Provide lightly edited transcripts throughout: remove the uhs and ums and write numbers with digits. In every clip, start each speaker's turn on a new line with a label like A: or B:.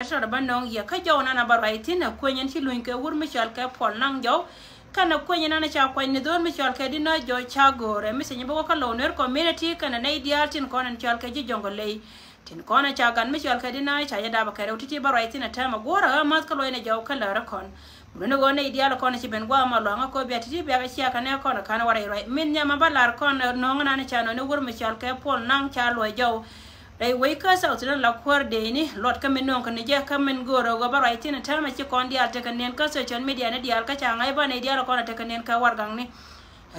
A: Shara banong ya ka jaw na baraitin na kwenyen ti luin ke wur michal ke pol nang jaw kana kwenyen na cha kwen ni don michal ke dina jo chagore mi senye bo ka loner community kana na ideal tin konan chal ke ji jongole tin kona cha gan michal ke dina cha ya da ba kare uti baraitin na tama gora mas ka loine jaw kala rakon muno go na ideal kona ci ben gwa ma lo nga ko be ti be ga cia kana kona kana wara min nya ma balar kona no ngana na cha no ne wur michal ke pol nang cha lo jaw They wake us out in la quardeni, Lord Camenon can ja come and go over right in a time at your condia take a nanka search on media and the alcachang, I ban idea of take a nanka wargangni.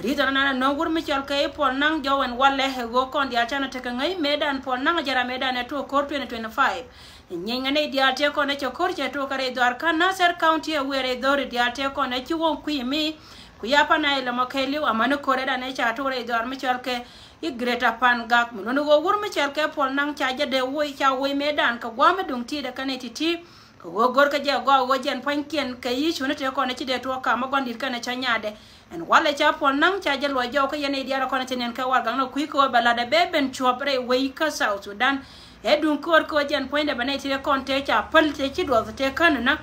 A: Reason no good Michel K. Paul Nang Joe and Wale go on the Achana take a made and Paul Nang Jara made and a 2 court 2025. In Yang and idea take on at your court to carry the Arcana County where a door the take on at you won't queen me. Kuyapana la Mokelu, a Manukore and a chature the Michel K. Greta pan gak muno go wur Michel ke pol nang chaja de wo cha wo medan ka gwa me dung ti de kaneti ti go gor ka je go jen pankien ka yi chune te ko ne ti de to ka ma gondir kana chanyade en wala cha pol nang chaja lo jo ka yene dia ko ne tenen ka war gang no ku ko bala de be ben chobre we ka South Sudan e dun ko jen poinde bane ti de kon te cha pal te ti do te kan na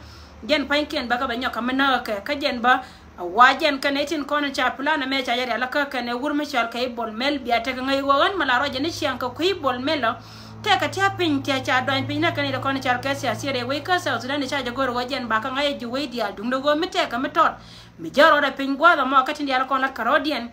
A: jen pankien ba ka ba nyoka mena ka jen ba wajen kanetin kono cha plana me cha yare alaka kane wur Michel kay bol mel biya te ngai wogan mala roje ni chian ka kuy bol melo te ka tia pin te cha doin pin na kane kono cha ka sia sire we ka South Sudan cha jagor wajen ba ka ngai ju we dia dum do go mite ka metot mi jaro da pin gwa da mo ka tin dia kono la karodian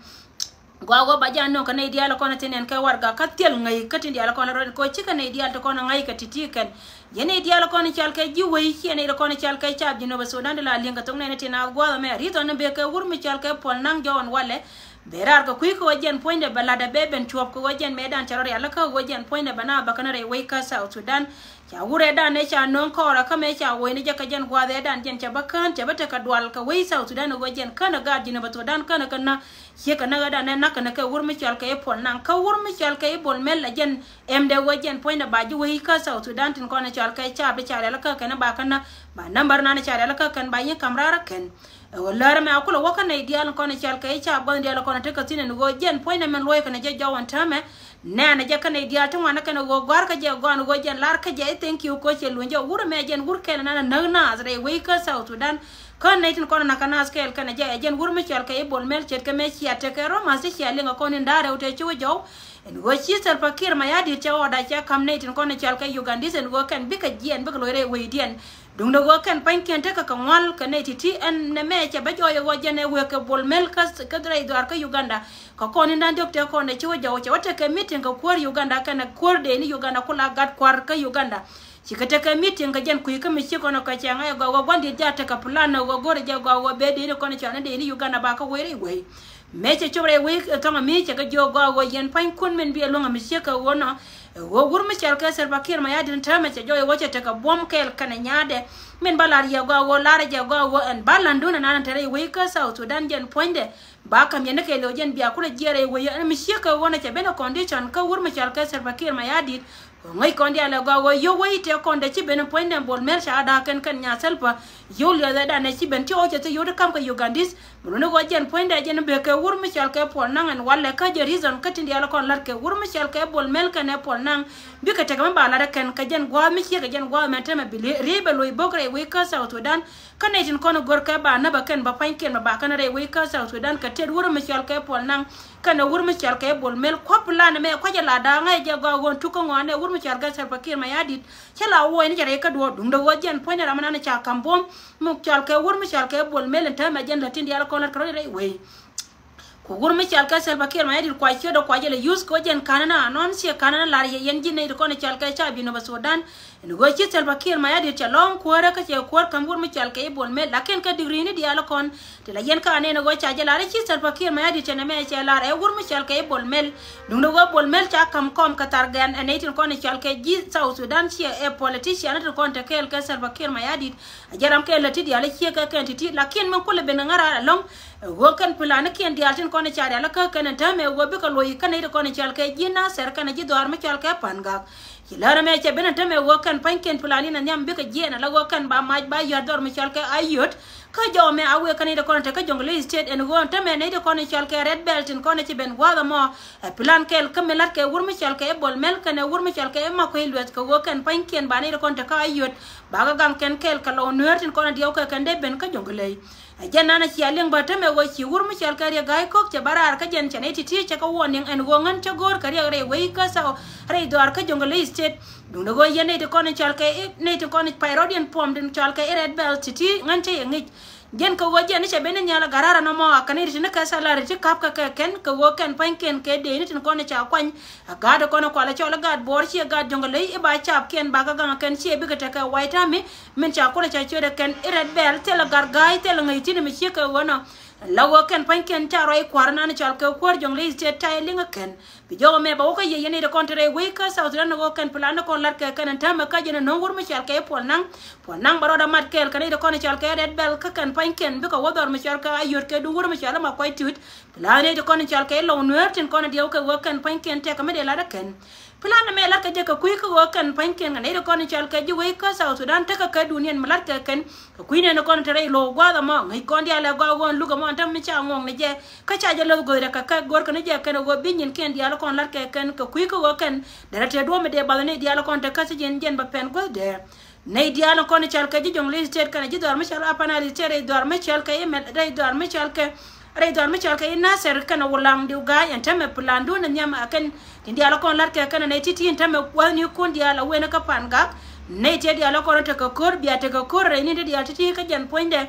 A: gwa ba janno kane dia la kono tenen ka warga ka tel ngai ka tin dia la kono ro ko ci kane dia to kono ngai ka titiken yene dia la kono chal ka ji we yene la kono chal ka cha jino ba Sudan la linga tong ne tina gwa me rito ne be ka wur Michel ka pol nang jawon wale berar ko kuy ko wajen poinde balada beben chuop ko wajen medan charori ala ka wajen poinde bana bakana re we ka South Sudan cha wure dan ne cha non ko ra ka me cha we ne jaka jen gwa de dan jen cha bakan cha bata ka dwal ka we South Sudan wajen kana ga jino ba Sudan kana kana ye kana ga dan na kana ka wur Michel ka pol nang ka wur Michel ka bol mel la jen emde wajen poinde ba ji we ka South Sudan tin ko na chal ka cha be cha ala ka kana ba kana ba number na cha ala ka kan ba ye kamrara ken wala me akula wakana ideal kono chal ka cha bandi ala kono te ka tinen go jen poina men loy kana je jawan tame na je kana ideal to wana kana go gar ka je go go jen lar ka je thank you ko che lunjo wur me jen wur ken na na azre we ka South Sudan kon netin kono na kana skel kana je jen wur me chal ka bol mel chet ka me chia te ka ro ma se chia lenga kono ndare ute chu jo en go chi sel pakir ma yadi che oda cha kam netin kono chal ka Ugandese en go kan bika jen bika loire we dien dung do go kan panken te ka kanwal kana titi en ne me che ba joyo go jene we ka bol mel ka drai do ka Uganda ka koni ndan dokte ko ne chuo jawo che wata ka meeting ka kwar Uganda kana kwar de ni Uganda kula gat kwar ka Uganda chikata ka meeting ka jen kuyi ka mi chiko no ka changa go gondi jata ka plan go gore je go be de ni ko ne chana de ni Uganda ba ka were we meche chobre we kama meche ka jo go yen pan kun men bi longa mi chika wono wo wur Michel ka ser bakir ma yadin tama che joy woche te ka bom kel kana nyade men balar ya go lara je go en balanduna nan tere we ka South Sudan jen poinde ba kam yene ke lo jen biya kula jere we en mi chika wona che bena condition ka wur Michel ka ser bakir ma yadin ngai kondi ala go yo we te konde ci bena poinde bol mer sha da kan nya selpa yo le da ne ci ben ti o te yo de kam ka Ugandis muno go jen poinde jen be ka wur Michel ka pol nangan wala ka je reason ka tindi ala kon lar ke wur Michel ka bol mel ka ne pol nang bi ka te kam ba la kan ka jen gwa mi ci ka jen gwa ma tama bi ribe loy bogre we ka South Sudan ka ne tin kono gor ka ba na ba kan ba panken ba kan re we ka South Sudan ka te wur Michel ka pol nang kana wur Michel ka bol mel ko plan me ko je la da ngai je go gon tu ko ngone wur Michel ka ser pakir ma yadit chala wo ni jare ka do dum do wajen poina ramana na cha kambom mu chal ka wur Michel ka bol mel ta ma jen la tin dia ko la kro re we ko wur Michel ka ser pakir ma yadit kwa chodo kwa jele use ko jen kanana non si kanana la yen jinne ko ne chal ka cha bi no Sudan en go chi ser pakir ma yadit cha long ko ra ka che ko kam wur Michel ka bol mel lakin ka degree ni dia la kon te la yen ka ne no go cha jela re chi ser pakir ma yadit ne me che la re wur Michel ka bol mel dum do go bol mel cha kam kom ka targan en etin ko ne chal ka ji South Sudan chi e politician to kon te kel ka ser pakir ma yadit jaram ke la ti dia le chi ka kan ti lakin man ko le ben ngara long go kan plan ken dia tin ko ne cha la ka kan ta me go bi ka loyi kan ne ko ne chal ka ji na ser kan ji dor me chal ka panga kilara me che ben ta me go kan panken plan na nyam bi ka ji na la go kan ba maj ba ya dor me chal ka ayot ka jo me awe kan ne ko ne ka jongle state en go ta me ne ko ne chal ka red belt in ko ne ci ben go da mo plan kel kamelat ke wur me chal ka bol mel kan wur me chal ka ma ko ilwet ko go kan panken ba ne ko ne ka ayot baga gang ken kel ka lo nuer tin kona dio ka kende ben ka jongle jana na chia leng bata me wo chi wur mi chal kariya gai kok che barar ka jen chane titi che ka woning en wongan che gor kariya re wei ka sa re dor ka jongle state dung go yene de kona chal ka ne to kona pyrodian pom din chal ka red belt titi ngan che ngi jen ka wo jen che benen nyala garara no mo akani tin ka sala re kap ka ken ka wo ken pan ken ke de ni tin kona cha kwan ga de kona kwala chola gad bor chi gad jongle e ba chap ken ba ga ga ken chi bi ka ta ka white army min cha kola cha chere ken red belt tel gar gai tel ngai tin mi chi ka wono lawo ken pan ken cha roi kwarna ni chal ka kwar jongle state tai linga ken bi jo me ba ko ye yene de kontre we ka sa udan go ken plan ko lar ka ken ta ma ka jena no wur mi chal ka pon nang baro da mat kel kan de kon chal ka red belt ka ken pan ken bi ko wodor mi chal ka ayor ke du wur mi chal ma ko tut plan de kon chal ka lo nuer tin kon de ko wo ken pan ken te ka me de la da ken plan me la ka je ka kui ko wo ken pan ken ne de kon chal ka ji we ka sa udan ta ka dunian malar ka ken ka kui ne kon tere lo gwa da mo ngai kon dia la gwa won lu ga mo tam mi cha ngong ne je ka cha je lo go da ka gor ka ne je ken go binyin ken dia la kon lar ka ken ka kui ko wo ken da te do me de ba ne dia la kon ta ka se jen ba pen go de ne dia la kon chal ka ji jong li state kan ji dor mi chal apana li tere dor mi chal ka e me dai dor mi chal ka re dor mi chal ka ina ser kan wolang du ga yan tame plan do na nyam akan dia la kon lar ka kan ne titi tame wani kun dia la we na ka pan ga ne te dia la kon ta ka kor bia ta ka kor re ni dia titi ka jan poinde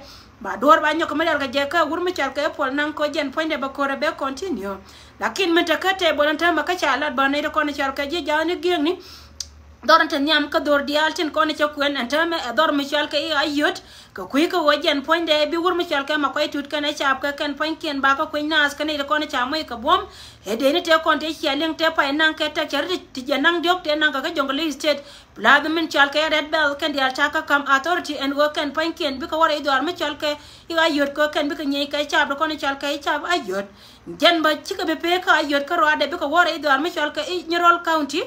A: ba dor ba nyoko me ga je ka wur mi chal ka pol nan ko jan poinde ba kor be continue lakin men ta ka te bolan ta ma ka chala ba ne kon chal ka ji ja ni geng ni dorante nyam ka dor dial tin kon cha kuen antame dor mi chal ka ayot ka kui ka wajen poinde bi wur mi chal ka ma ko tut kan cha ka kan pon ken ba ka kuin nas kan kon cha mai ka bom e de ni te kon te chialing te pa nan ka ta char ti janang diok te nan ka jongle state blad min chal ka red bell kan dial cha ka kam authority and work kan pon ken bi ka wara dor mi chal ka ayot ko kan bi ka nyai ka cha kon chal ka cha ayot jen ba chika be pe ka ayot ka ro ade bi ka wara dor mi chal ka Nyerol county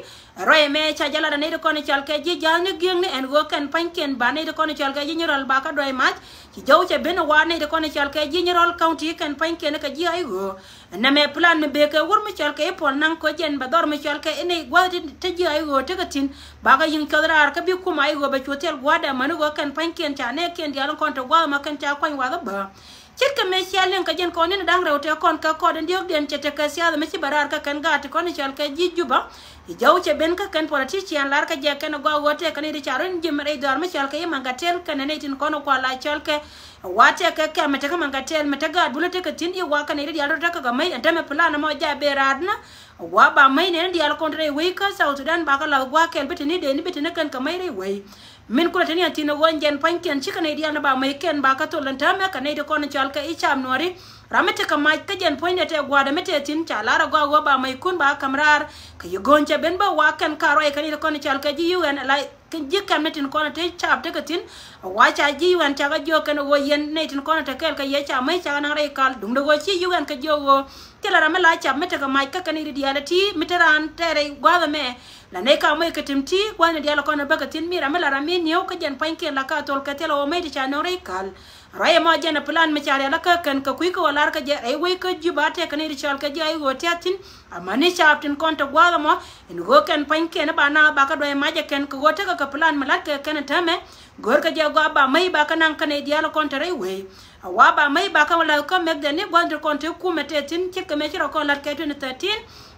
A: roy me cha jala ne de kon chal ka ji jal ni geng ni and work kan pon ken ba ne de kon chal ka Nyerol ba ka doy mat ki jaw che ben wa ne de kon chal ka Nyerol county kan pon ken ka ji ay go na me plan me be ka wur mi chal ka pon nan ko jen ba dor mi chal ka ene gwadi te ji ay go te ka tin ba ga yin kadrar ka bi kuma ay go ba chotel gwada man go kan pon ken cha ne ken dial kon to gwa ma kan cha kwan wa ba chirka me sialen ka jen kon ni dang rewte kon ka ko den diok den chete ka sia me ci barar ka kan ga te kon chal ka ji juba jaw che ben ka kan politician lar ka je kan go wote kan ni charon jim re dor me chal ka mangatel kan ne tin kon ko la chal ka wate ka me te ka mangatel me te ga bulate ka tin i wa kan ni dial ta ka mai anta me plan mo ja be radna wa ba mai ne dial kon re we ka South Sudan ba ka la wa kel bitini de ni bitini kan ka mai re we min ko tani antina wonjen panken chika ne diana ba mai ken ba ka to lanta me ka ne de kon chal ka icham nori ramete ka mai ka jen poinde te gwada mete tin cha lara go ba mai kun ba kamrar ka yugonje ben ba wa kan ka roi ka ne de kon chal ka ji UN lai kan jikka metin kon te chap te ka tin wa cha ji UN cha ga jo kan wo yen ne tin kon te kel ka ye cha mai cha na re kal dum do go chi UN ka jo go tela ramela cha mete ka mai ka kan ni dialati miteran tere gwada me la ne ka mai ka timti kwana diala kona baka tin mira mela ramin yow ka jan panken la ka tol ka tela o mai cha no re kal raya ma jana plan me chare la ka kan ka kui ko lar ka je ai we ka jubate ka ne chal ka je ai go tiatin amani chaptin konta gwala mo en go kan panken ba na ba ka do ma je kan ko ta ka plan malat ka kan tame gor ka je go ba mai ba ka nan ka ne diala konta re we awa ba mai ba ka wala ka meg de ne gwandre konta ku mete tin chika me chira ko lar ka 2013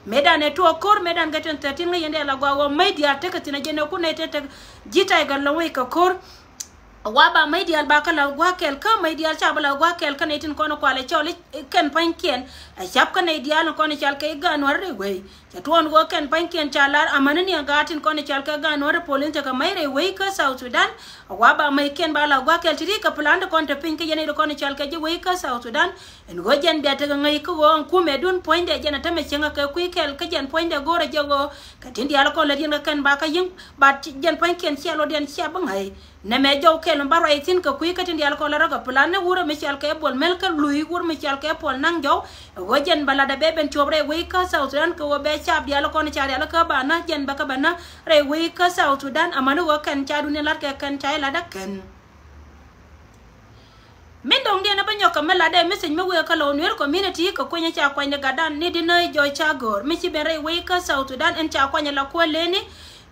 A: medan eto kor medan gaten 13 nga yende la gwa mai dia te ka tina jene ku ne te jita ga la we ka kor waba mai dia ba ka la gwa kel ka mai dia cha ba la gwa kel ka ne tin kono kwale chole ken panken a chap ka ne dia no kono chal ka ga no re we cha ton go ken panken cha lar amane ni ga tin kono chal ka ga no re polin ta ka mai re we ka South Sudan waba mai ken ba la gwa kel ti ka plan ko te pin ka yene kono chal ka je we ka South Sudan en go jen bia te ga ngai ko ku me dun point de jena ta me chenga ka ku kel ka jen point de go re je go ka tin dia la ko le din kan ba ka yin ba jen panken cha lo den cha ba ngai ne me jaw kel mbaro ay tin ka kuy katin dial ko la raga plan ne wura mi chal ka bol mel ka lui wur mi chal ka pol nang jaw wajen bala da beben chobre we ka South Sudan ko be chab dial ko ne chari ala ka bana jen baka bana re we ka South Sudan amanu wa kan chadu ne lar ka kan chai la da kan min dong dia na banyo ka mala de message me we ka lo nwer community ka kwenya cha kwanya gadan ni dinai joy cha gor mi ci bere we ka South Sudan en cha kwanya la ko leni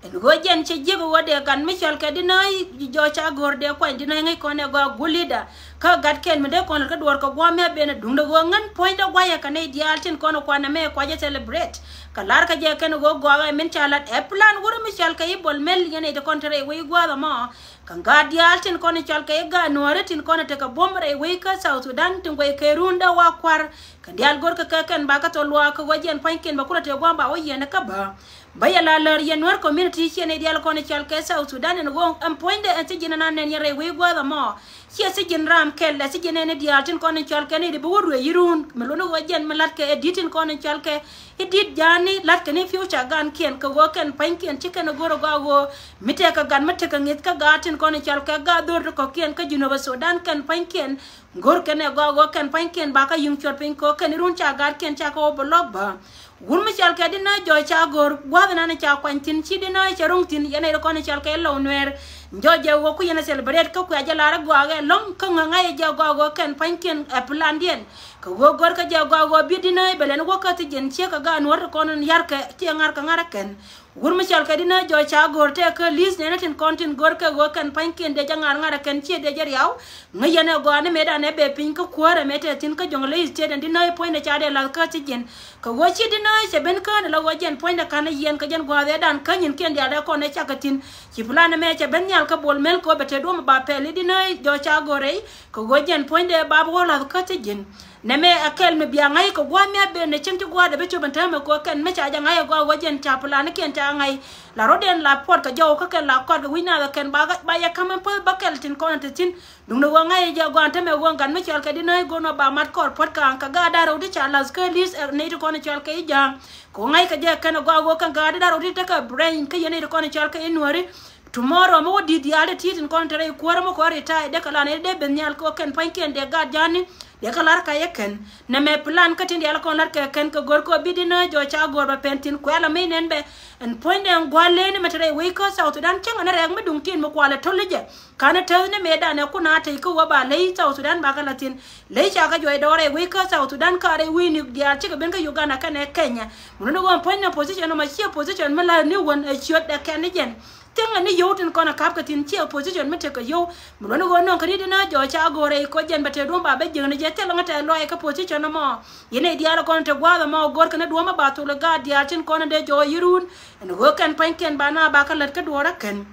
A: en go jen che jigo wade kan Michel ke dinai jo cha gor de ko dinai ngai ko ne go gulida ka gat ken me de ko ka dor ko go me be ne dung de go ngan point of waya kan e dialtin ko no ko na me ko je celebrate kalar ka je ken go go men chalat e plan wuro Michel ke bol mel yene de kontre we go da ma kan ga dialtin ko ne chal ke ga nore tin ko ne te ka bomre we ka South Sudan tin go ke runda wa kwar kan dial gor ka ken ba ka to lwa ko jen point ken ba ko te go ba o yene ka ba baya la lor yen war community chene dial ko ne chal ke South Sudan en go am point de anti jina nan ne yere we go da ma ci si jin ram kel la si jene ne dial tin ko ne chal ke ne de bu ru yirun melo no go jen malat ke editin ko ne chal ke edit jani lat ke ne future gan ken ko go ken point ken ci ken go go mite ka gan mate ka ngit ka gatin ko ne chal ke ga dor ko ken ka jino ba Sudan ken point ken gor ken go ken point ken ba ka yung chot pin ko ken run cha gar ken cha ko blog ba gur Michel ke dina jo cha gor gwadna na cha kwantin chi dina cha rungtin yana ko ne chal ke lo nwer joje wo ku yana celebrate ko ya lara go ga long ko ngai je go ken panken plan dien ko go gor ka je go bi dina belen wo ka ti jen che ka ga nor ko non yar ke ti ngar ka ngara ken gur Michel ke dina jo cha gor te ko list ne tin content gor ka go ken panken de jangar ngara ken che de jer yaw ngai yana go ne meda ne be pin ko kware mete tin ka jong le te den dina point de cha de la ka ti jen ko wo chi dina se ben ka la wo jen point de ka ne yen ka jen go de dan ka nyin ken dia da ko ne cha ka tin chi plan me che ben nyal ka bol mel ko bete do ba peli dina jo cha gore ko go jen point de ba bo la ka ti jen ne me akel me bia ngai ko gwa me be ne chinti gwa de be chu banta me ko ken me cha ja ngai go jen cha plan ken ta ngai la roden la pot ka jo ka ken la ko ga wina ga ken ba ya kama pa ba kel tin ko na tin dung no ngai ja go anta me go gan me chal ka dina go no ba mat ko pot ka ga da ro di cha las ka lis ne to ko na chal ka ja ko ngai ka ja ken go kan ga da ro di ta ka brain ka yene ko na chal ka inwari tomorrow mo di ale titin kontre ko mo ko reta de kala ne de ben nyal ko ken panken de ga jani de kala ka yeken na me plan ka tin yalla ko lar ka ken ko gor ko bidina jo cha gor ba pentin ko ala me nen be en point en gwale ne metre we ko South Sudan chen na reg me dung tin mo kwala tolje kana tel ne me da ne ku na te ko ba le South Sudan ba kala tin le cha ka jo e dore we ko South Sudan ka re win dia chi ka ben ka Uganda ka ne Kenya mo no go point na position no ma chi position me la ni won e chiot da ken jen tenga ni yotin kona kapka tin chi opposition mete ko yo muno go non kadi na jo cha gore ko jen bete do ba be jeng ne jete la ngata lo e ka position mo yene diala kon te gwa mo gor kana do ma ba to le ga dia tin kona de jo yirun en go kan panken bana ba kala ka do ra ken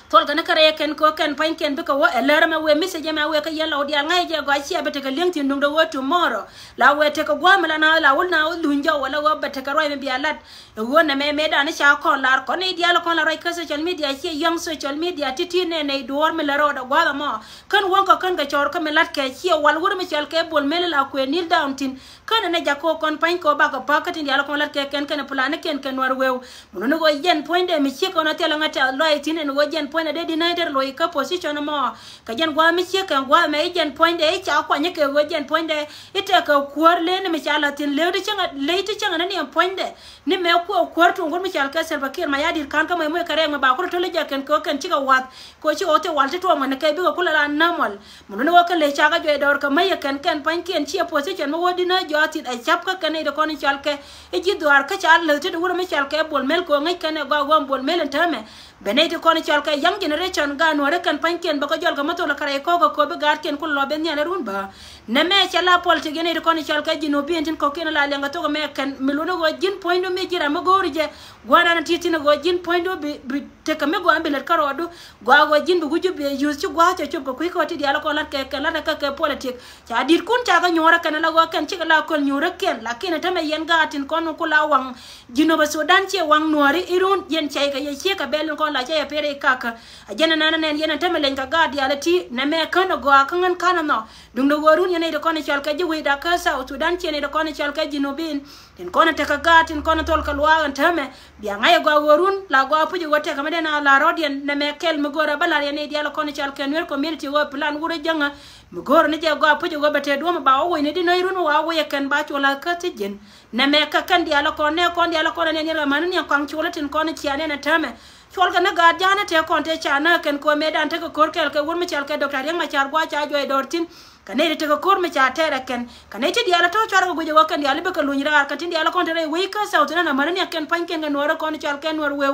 A: tol kana kare ken ko ken panken be ko wo elera me we message me we ka yella odi ngai je go chi bete ka link tin do wo tomorrow la we te ko gwa mala na la wul na lunja wala wo bete ka roi me bi alat wo na me da na cha ko lar ko ne diala ko la roi ka social media chi young social media titi ne do me la ro da gwa mo kan won ko kan ga chor ka me lat ke chi wal wur me chal ke bol me la ko nil down tin kan ne ja ko kon pan ko ba ko pa ka tin diala ko lat ke ken plan ken war wew no go yen point de mi chi ko na tela ngata lo tin ne go jen point de dinader lo ka position mo ka jen gwa mi chi kan gwa me jen point de cha kwa nye ke go jen point de ite ka kwar le ne mi chala tin le de changa le ti changa ne point de ni me ko kwar to ngor mi chal ka ser bakir ma yadir kan ka mo kare ma ba ko to le ja ken ko ken chi ka wat ko chi ote wal ti to mo ne kai bi ko kula la namal mo no ka le cha ga jo dor ka mai ken point ken chi position mo dina jo ati ai chap ka ken de ko ni chal ke e ji duar ka cha le ti wuro mi chal ke bol mel ko ngai ken go bol mel entame beneti ko ni chal ke young generation ga no re kan panken ba ko jol ga mato la kare ko be gar ken ko lo ben nyane run ba ne me chala polti gene ko ni chal ke jino bi entin ko ken la lenga to me kan miluno go jin point do me jira ma gorije gwada na titi no go jin point do bi te ka me go ambele karo do go jin bu guju be use ci gwa ci ko ko ti diala ko la ke la ka ke politique cha dir kun ta ga nyora kan la go kan ci la ko nyora ken la ken ta me yen ga tin ko no ko la wang jino ba Sudan ci wang nori irun yen chay ga ye ci ka bel ko la chay pere kaka ajena nana nen yen ta me len ka ga diala ti na me kan go kan kan no dum do gorun yen de ko ni chal ka ji wi da ka South Sudan ci ne de ko ni chal ka jino bin tin ko na te ka ga tin ko na tol ka lwa ta me biya ngai go gorun la go pu ji wote ka me na la rodien na me kel me gora bala yen diala ko ni chal ka ner community wo plan wuro janga me gor ni je go pu ji go bete do ma ba wo ni di no irun wa wo yen ba chola ka ti jen na me ka kan diala ko ne ko diala ko ne ni man ni kan chola tin ko ni chiane na ta me chol ka na ga jana te kon te chana ken ko me dan te ko kor kel ke wur mi chal ke doctor yang ma char gwa cha jo dortin kanai te ka kor me cha tere ken kanai te diala to chara go jo kan diala be ka lunyra ka tin diala kon tere we ka sa utana marani ken pan ken nora kon chal ken nor we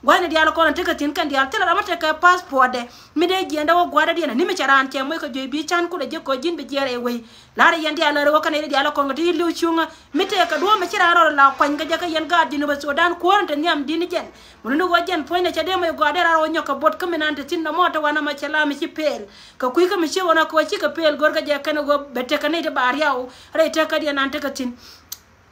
A: gwana diala kon te ka tin kan diala tela ramate ka passport de mi de jenda wo gwada diana ni me charan te mo ka jo bi chan ko de ko jin be jere we lara yandi ala ro kanai diala kon ti lu chunga mi te ka do me chira ro la kwan ga jaka yan ga dinu be Sudan ko ante nyam dini jen mundu go jen poina cha de mo gwada ra ro nyoka bot ka menante tin no moto wana ma chala mi ci pel ka kuy ka mi ci wona ko ci ka pel gor ga je kan go bete kanai de bar yaw re te ka diana ante ka tin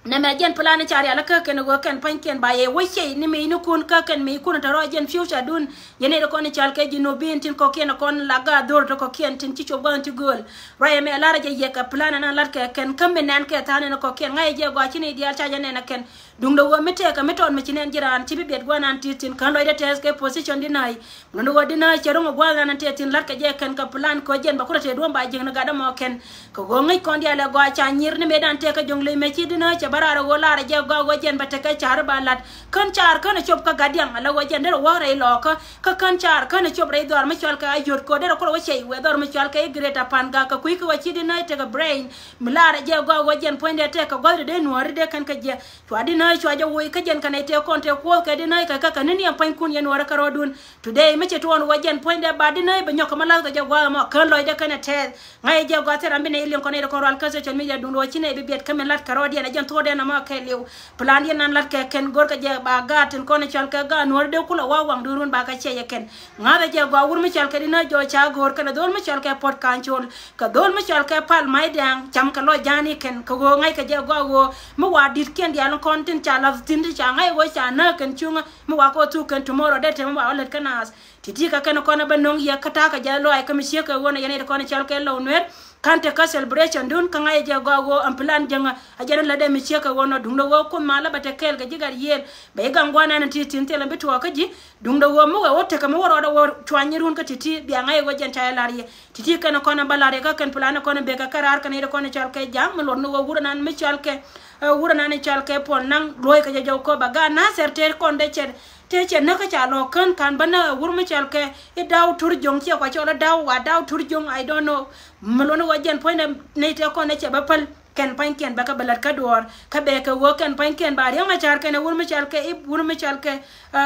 A: na me jen plan chari ala ka ken go ken pan ken baye wo che ni me inu kun ka ken me kun taro jen future dun yene de kon chal ke jino bin tin ko ken kon laga dor to ko ken tin ci cho gon ti gol raye me lara je ye ka plan na lar ke ken kambe nan ke tane ko ken ngai je go ci ni dial cha jene na ken dung do wo mete ka meton me cinen jiran ci bibet go nan tin kan lo de tes ke position dinai mun do dinai ci rongo go nan tin lar ke je ken ka plan ko jen ba ko te do ba jeng na ga da mo ken ko go ngai kon dial go cha nyir ni me dan te ka jongle me ci dinai ci barara go lara je go jen ba te ka char balat kan char kan chop ka gadiang ala go jen de wo re lo ka kan char kan chop re dor me chol ka ayot ko de ko wo che we dor me chol ka greta pan ga ka kuy ko ci dinai te ka brain mlara je go jen point de te ka go de nuor de kan ka je to adina chwa jo wo ka jen kan te kon te ko ka dinai ka ka ni am pan kun yen wara ka rodun today me che to on wo jen point de ba dinai ba nyoko mala ga je go mo kan lo de kan te ngai je go te rambe ne ilin ko ne ko ral ka se chon media dun wo ci ne bi bet kamelat ka rodi na jen to de na ma ke lew plan yen nan lat ke ken gor ka je ba gaten ko ne chal ka ga nor de kula wa wang durun ba ka che ye ken ngada je go wur me chal ka dina jo cha gor ka dol me chal ka pot kan chol ka dol me chal ka pal mai dang cham ka lo jani ken ko go ngai ka je go mo wa dit ken dia lon kontin cha la tin cha ngai go cha na ken chunga mo wa ko tu ken tomorrow de te mo wa let kanas titi ka ken ko na ba nong ya kata ka ja lo ay ka mi she ka wona yene ko ne chal ka lo nwer kante ka celebration dun ka ngai je go am plan janga ajana la de mi che ka wono dung do ko mala bata kel ga jigar yel be gangwana na titi tele bitu ka ji dung do mo ga wote ka mo woro do twanyirun ka titi bi ngai go jenta lariye titi kana kona balare ka kan plan kona be ka karar kana ide kona chal ka jam mo no go wura nan mi chal ke wura nan chal ke pon nan loy ka jaw ko baga na serte kon de cher te chen na ka cha lo kan bana wur mi chal ke e daw tur jong che ko chola daw wa daw tur jong I don't know malono wa jen point ne te ko ne che ba pal ken pan ken ba ka balat ka dor ka be ka wo ken pan ken ba ya ma char ken wur mi chal ke e wur mi chal ke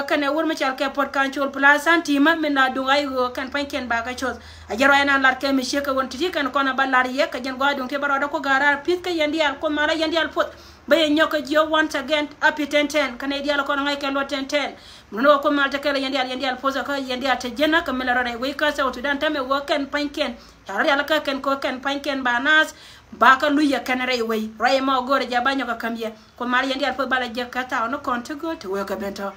A: kan wur mi chal ke pot kan chol plus santima min na du ai go ken pan ken ba ka chos a jaro ena lar ke mi she ka won titi kan ko na balar ye ka jen go dum te baro da ko garar pit ka yandi al ko mala yandi al pot baye nyoka jio once again api 10 kan e diala ko ngai ke lo 10 no ko malta kala yandi al poza ka yandi al tejena ka mela rore we ka sa utudan tame wo ken pan ken yara yala ka ken ko ken pan ken banas baka luya kan re we ray ma gore ja banyo ka kambia ko mari yandi al po bala je ka ta no konto go to we ka bento